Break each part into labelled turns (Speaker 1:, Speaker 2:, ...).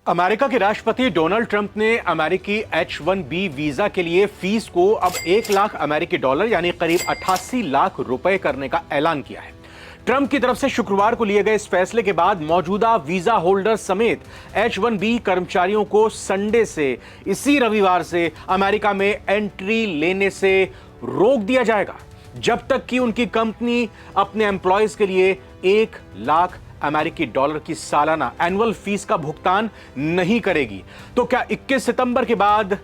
Speaker 1: America के राष्ट्रपति Donald Trump ने अमेरिकी H-1B वीजा के लिए फीस को अब 1 लाख अमेरिकी डॉलर यानी करीब 88 लाख रुपए करने का ऐलान किया है। ट्रंप की तरफ से शुक्रवार को लिए गए इस फैसले के बाद मौजूदा वीजा होल्डर समेत H-1B कर्मचारियों को संडे से इसी रविवार से अमेरिका में एंट्री लेने से रोक दिया जाएगा, जब तक कि उनकी कंपनी अपने एम्प्लॉयज के लिए 1 लाख अमेरिकी डॉलर की सालाना एनुअल फीस का भुगतान नहीं करेगी। तो क्या 21 सितंबर के बाद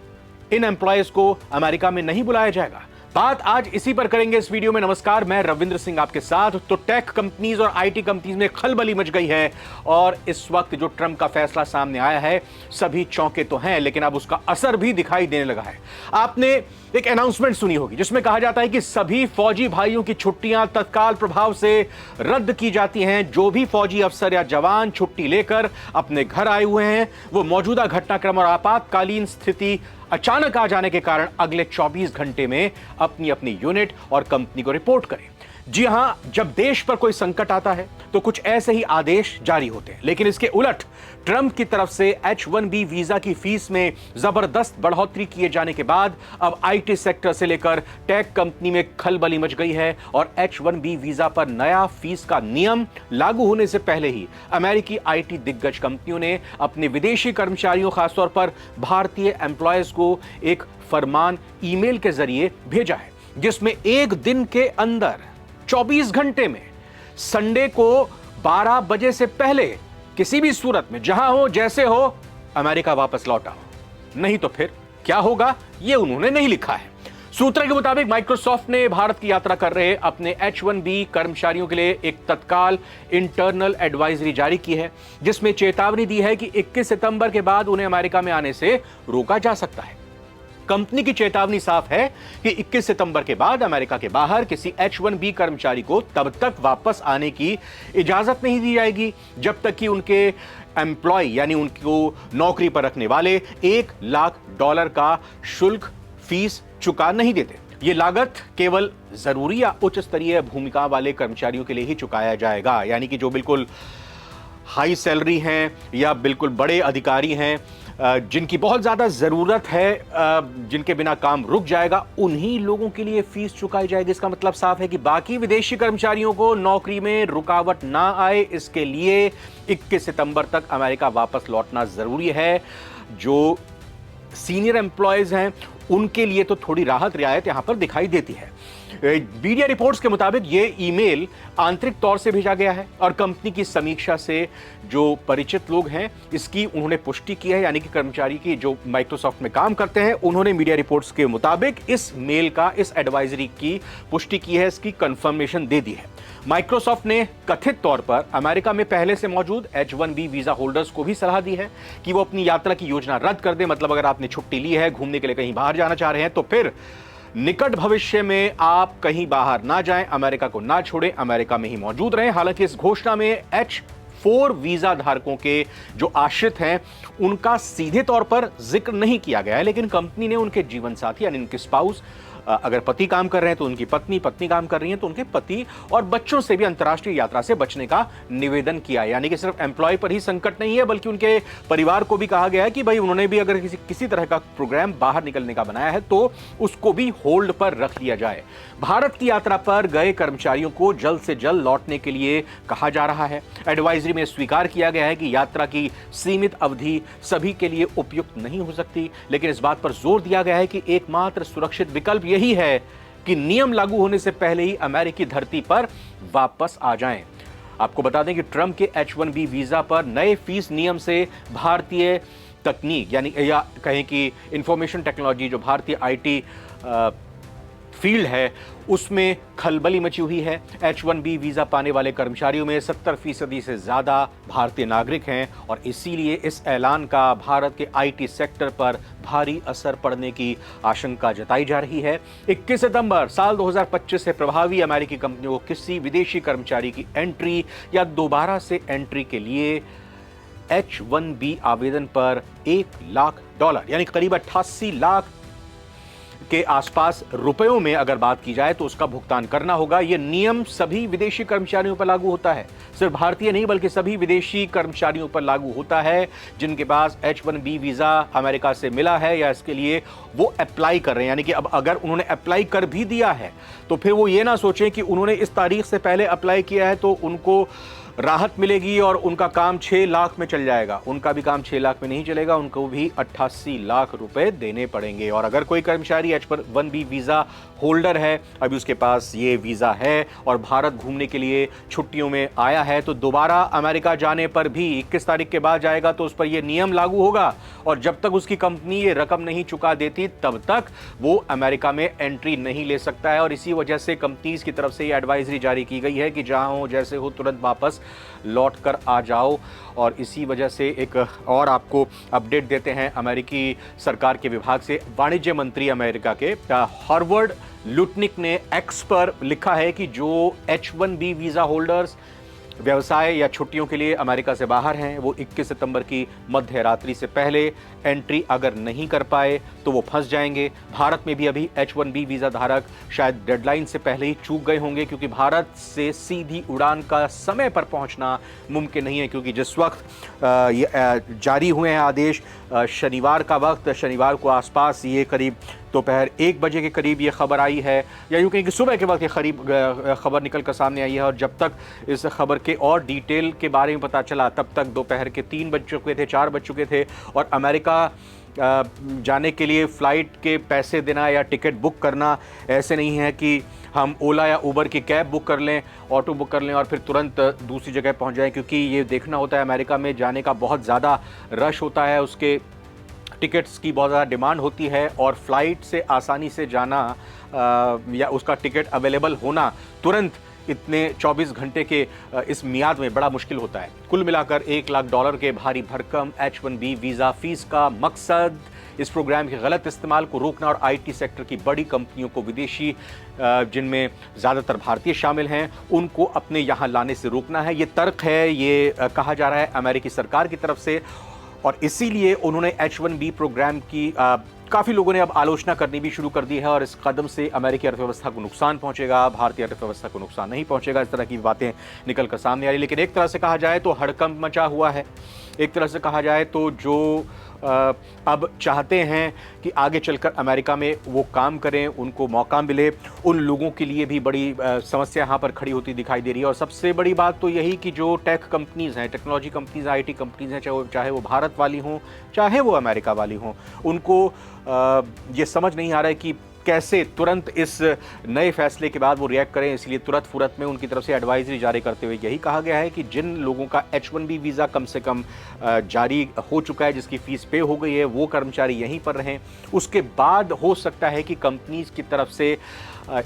Speaker 1: इन एम्प्लॉयज को अमेरिका में नहीं बुलाया जाएगा? बात आज इसी पर करेंगे इस वीडियो में। नमस्कार, मैं रविंद्र सिंह आपके साथ। तो टेक कंपनीज और आईटी कंपनीज में खलबली मच गई है और इस वक्त जो ट्रंप का फैसला सामने आया है, सभी चौंके तो हैं, लेकिन अब उसका असर भी दिखाई देने लगा है। आपने एक अनाउंसमेंट सुनी होगी जिसमें कहा जाता है कि सभी फौजी भाइयों की छुट्टियां तत्काल प्रभाव से रद्द की जाती हैं। जो भी फौजी अफसर या जवान छुट्टी लेकर अपने घर आए हुए हैं, वो मौजूदा घटनाक्रम और आपातकालीन स्थिति अचानक आ जाने के कारण अगले 24 घंटे में अपनी अपनी यूनिट और कंपनी को रिपोर्ट करें। जी हां, जब देश पर कोई संकट आता है तो कुछ ऐसे ही आदेश जारी होते हैं, लेकिन इसके उलट ट्रंप की तरफ से H-1B वीजा की फीस में जबरदस्त बढ़ोतरी किए जाने के बाद अब आईटी सेक्टर से लेकर टेक कंपनी में खलबली मच गई है और H-1B वीजा पर नया फीस का नियम लागू होने से पहले ही अमेरिकी आईटी दिग्गज कंपनियों ने अपने विदेशी कर्मचारियों, खासतौर पर भारतीय एम्प्लॉयज को एक फरमान ईमेल के जरिए भेजा है, जिसमें एक दिन के अंदर 24 घंटे में संडे को 12 बजे से पहले किसी भी सूरत में, जहां हो जैसे हो, अमेरिका वापस लौटा हो। नहीं तो फिर क्या होगा, यह उन्होंने नहीं लिखा है। सूत्रों के मुताबिक माइक्रोसॉफ्ट ने भारत की यात्रा कर रहे अपने H-1B कर्मचारियों के लिए एक तत्काल इंटरनल एडवाइजरी जारी की है, जिसमें चेतावनी दी है कि 21 सितंबर के बाद उन्हें अमेरिका में आने से रोका जा सकता है। कंपनी की चेतावनी साफ है कि 21 सितंबर के बाद अमेरिका के बाहर किसी H-1B कर्मचारी को तब तक वापस आने की इजाजत नहीं दी जाएगी जब तक कि उनके एम्प्लॉय यानी उनको नौकरी पर रखने वाले 1 लाख डॉलर का शुल्क फीस चुका नहीं देते। यह लागत केवल जरूरी या उच्च स्तरीय भूमिका वाले कर्मचारियों के लिए ही चुकाया जाएगा, यानी कि जो बिल्कुल हाई सैलरी हैं या बिल्कुल बड़े अधिकारी हैं, जिनकी बहुत ज्यादा जरूरत है, जिनके बिना काम रुक जाएगा, उन्हीं लोगों के लिए फीस चुकाई जाएगी। इसका मतलब साफ है कि बाकी विदेशी कर्मचारियों को नौकरी में रुकावट ना आए, इसके लिए 21 सितंबर तक अमेरिका वापस लौटना जरूरी है। जो सीनियर एम्प्लॉयज हैं उनके लिए तो थोड़ी राहत रियायत यहां पर दिखाई देती है। मीडिया रिपोर्ट्स के मुताबिक यह ईमेल आंतरिक तौर से भेजा गया है और कंपनी की समीक्षा से जो परिचित लोग हैं इसकी उन्होंने पुष्टि की है, यानी कि कर्मचारी की जो माइक्रोसॉफ्ट में काम करते हैं, उन्होंने मीडिया रिपोर्ट्स के मुताबिक इस मेल का, इस एडवाइजरी की पुष्टि की है, इसकी कंफर्मेशन दे दी है। माइक्रोसॉफ्ट ने कथित तौर पर अमेरिका में पहले से मौजूद H-1B वीजा होल्डर्स को भी सलाह दी है कि वो अपनी यात्रा की योजना रद्द कर दे। मतलब अगर आपने छुट्टी ली है, घूमने के लिए कहीं बाहर जाना चाह रहे हैं, तो फिर निकट भविष्य में आप कहीं बाहर ना जाएं, अमेरिका को ना छोड़ें, अमेरिका में ही मौजूद रहें। हालांकि इस घोषणा में H-4 वीजा धारकों के जो आश्रित हैं उनका सीधे तौर पर जिक्र नहीं किया गया है, लेकिन कंपनी ने उनके जीवन साथी यानी उनके स्पाउस, अगर पति काम कर रहे हैं तो उनकी पत्नी, पत्नी काम कर रही हैं तो उनके पति और बच्चों से भी अंतर्राष्ट्रीय यात्रा से बचने का निवेदन किया है। यानी कि सिर्फ एम्प्लॉय पर ही संकट नहीं है, बल्कि उनके परिवार को भी कहा गया है कि भाई उन्होंने भी अगर किसी तरह का प्रोग्राम बाहर निकलने का बनाया है तो उसको भी होल्ड पर रख लिया जाए। भारत की यात्रा पर गए कर्मचारियों को जल्द से जल्द लौटने के लिए कहा जा रहा है। एडवाइजरी में स्वीकार किया गया है कि यात्रा की सीमित अवधि सभी के लिए उपयुक्त नहीं हो सकती, लेकिन इस बात पर जोर दिया गया है कि एकमात्र सुरक्षित विकल्प यही है कि नियम लागू होने से पहले ही अमेरिकी धरती पर वापस आ जाएं। आपको बता दें कि ट्रंप के H-1B वीजा पर नए फीस नियम से भारतीय तकनीक यानी या कहें कि इंफॉर्मेशन टेक्नोलॉजी, जो भारतीय आईटी फील्ड है, उसमें खलबली मची हुई है। H-1B वीजा पाने वाले कर्मचारियों में 70% से ज्यादा भारतीय नागरिक हैं और इसीलिए इस ऐलान का भारत के आईटी सेक्टर पर भारी असर पड़ने की आशंका जताई जा रही है। 21 सितंबर साल 2025 से प्रभावी अमेरिकी कंपनियों को किसी विदेशी कर्मचारी की एंट्री या दोबारा से एंट्री के लिए H-1B आवेदन पर 1 लाख डॉलर यानी करीब 88 लाख के आसपास रुपयों में अगर बात की जाए तो उसका भुगतान करना होगा। यह नियम सभी विदेशी कर्मचारियों पर लागू होता है, सिर्फ भारतीय नहीं बल्कि सभी विदेशी कर्मचारियों पर लागू होता है जिनके पास H1B वीजा अमेरिका से मिला है या इसके लिए वो अप्लाई कर रहे हैं। यानी कि अब अगर उन्होंने अप्लाई कर भी दिया है तो फिर वो ये ना सोचें कि उन्होंने इस तारीख से पहले अप्लाई किया है तो उनको राहत मिलेगी और उनका काम 6 लाख में चल जाएगा। उनका भी काम 6 लाख में नहीं चलेगा, उनको भी 88 लाख रुपए देने पड़ेंगे। और अगर कोई कर्मचारी H1B वीजा होल्डर है, अभी उसके पास ये वीजा है और भारत घूमने के लिए छुट्टियों में आया है, तो दोबारा अमेरिका जाने पर भी 21 तारीख के बाद जाएगा तो उस पर यह नियम लागू होगा और जब तक उसकी कंपनी ये रकम नहीं चुका देती तब तक वो अमेरिका में एंट्री नहीं ले सकता है। और इसी वजह से कंपनीज की तरफ से ये एडवाइजरी जारी की गई है कि जहां हो जैसे हो तुरंत वापस लौट कर आ जाओ। और इसी वजह से एक और आपको अपडेट देते हैं अमेरिकी सरकार के विभाग से। वाणिज्य मंत्री अमेरिका के हॉवर्ड लुटनिक ने एक्स पर लिखा है कि जो H1B वीजा होल्डर्स व्यवसाय या छुट्टियों के लिए अमेरिका से बाहर हैं वो 21 सितंबर की मध्य रात्रि से पहले एंट्री अगर नहीं कर पाए तो वो फंस जाएंगे। भारत में भी अभी H1B वीजा धारक शायद डेडलाइन से पहले ही चूक गए होंगे क्योंकि भारत से सीधी उड़ान का समय पर पहुंचना मुमकिन नहीं है, क्योंकि जिस वक्त ये जारी हुए हैं आदेश, शनिवार का वक्त, शनिवार को आसपास ये करीब दोपहर 1 बजे के करीब ये खबर आई है या यूँ कहीं कि सुबह के वक्त ये खबर निकल कर सामने आई है। और जब तक इस खबर के और डिटेल के बारे में पता चला तब तक दोपहर के 3 बज चुके थे, 4 बज चुके थे। और अमेरिका जाने के लिए फ़्लाइट के पैसे देना या टिकट बुक करना ऐसे नहीं है कि हम ओला या उबर की कैब बुक कर लें, ऑटो बुक कर लें और फिर तुरंत दूसरी जगह पहुंच जाएं, क्योंकि ये देखना होता है अमेरिका में जाने का बहुत ज़्यादा रश होता है, उसके टिकट्स की बहुत ज़्यादा डिमांड होती है और फ्लाइट से आसानी से जाना या उसका टिकट अवेलेबल होना तुरंत इतने 24 घंटे के इस मियाद में बड़ा मुश्किल होता है। कुल मिलाकर $1 लाख के भारी भरकम H1B वीज़ा फीस का मकसद इस प्रोग्राम के गलत इस्तेमाल को रोकना और IT सेक्टर की बड़ी कंपनियों को, विदेशी जिनमें ज़्यादातर भारतीय शामिल हैं, उनको अपने यहाँ लाने से रोकना है। ये तर्क है, ये कहा जा रहा है अमेरिकी सरकार की तरफ से। और इसीलिए उन्होंने H1B प्रोग्राम की काफ़ी लोगों ने अब आलोचना करनी भी शुरू कर दी है और इस कदम से अमेरिकी अर्थव्यवस्था को नुकसान पहुंचेगा, भारतीय अर्थव्यवस्था को नुकसान नहीं पहुंचेगा, इस तरह की बातें निकल कर सामने आ रही। लेकिन एक तरह से कहा जाए तो हड़कंप मचा हुआ है। एक तरह से कहा जाए तो जो अब चाहते हैं कि आगे चलकर अमेरिका में वो काम करें, उनको मौका मिले, उन लोगों के लिए भी बड़ी समस्या यहाँ पर खड़ी होती दिखाई दे रही है। और सबसे बड़ी बात तो यही कि जो टेक कंपनीज़ हैं, टेक्नोलॉजी कंपनीज़, IT कंपनीज़ हैं, चाहे वो भारत वाली हों चाहे वो अमेरिका वाली हों, उनको ये समझ नहीं आ रहा है कि कैसे तुरंत इस नए फैसले के बाद वो रिएक्ट करें। इसलिए तुरंत फुरत में उनकी तरफ से एडवाइजरी जारी करते हुए यही कहा गया है कि जिन लोगों का H1B वीज़ा कम से कम जारी हो चुका है, जिसकी फ़ीस पे हो गई है, वो कर्मचारी यहीं पर रहें। उसके बाद हो सकता है कि कंपनीज़ की तरफ से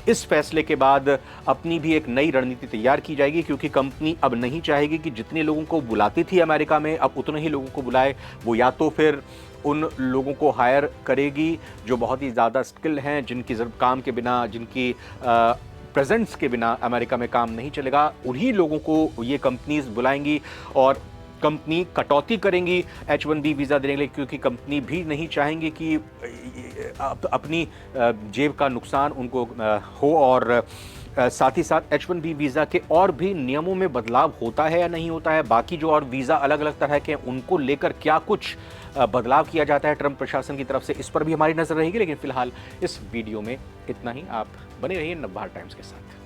Speaker 1: इस फैसले के बाद अपनी भी एक नई रणनीति तैयार की जाएगी, क्योंकि कंपनी अब नहीं चाहेगी कि जितने लोगों को बुलाती थी अमेरिका में अब उतने ही लोगों को बुलाए। वो या तो फिर उन लोगों को हायर करेगी जो बहुत ही ज़्यादा स्किल्ड हैं, जिनकी काम के बिना, जिनकी प्रेजेंस के बिना अमेरिका में काम नहीं चलेगा, उन्हीं लोगों को ये कंपनीज बुलाएंगी और कंपनी कटौती करेंगी H1B वीज़ा देने के लिए, क्योंकि कंपनी भी नहीं चाहेंगी कि अपनी जेब का नुकसान उनको हो। और साथ ही साथ H1B वीज़ा के और भी नियमों में बदलाव होता है या नहीं होता है, बाकी जो और वीज़ा अलग अलग तरह के हैं उनको लेकर क्या कुछ बदलाव किया जाता है ट्रंप प्रशासन की तरफ से, इस पर भी हमारी नज़र रहेगी। लेकिन फिलहाल इस वीडियो में इतना ही। आप बने रहिए नवभारत टाइम्स के साथ।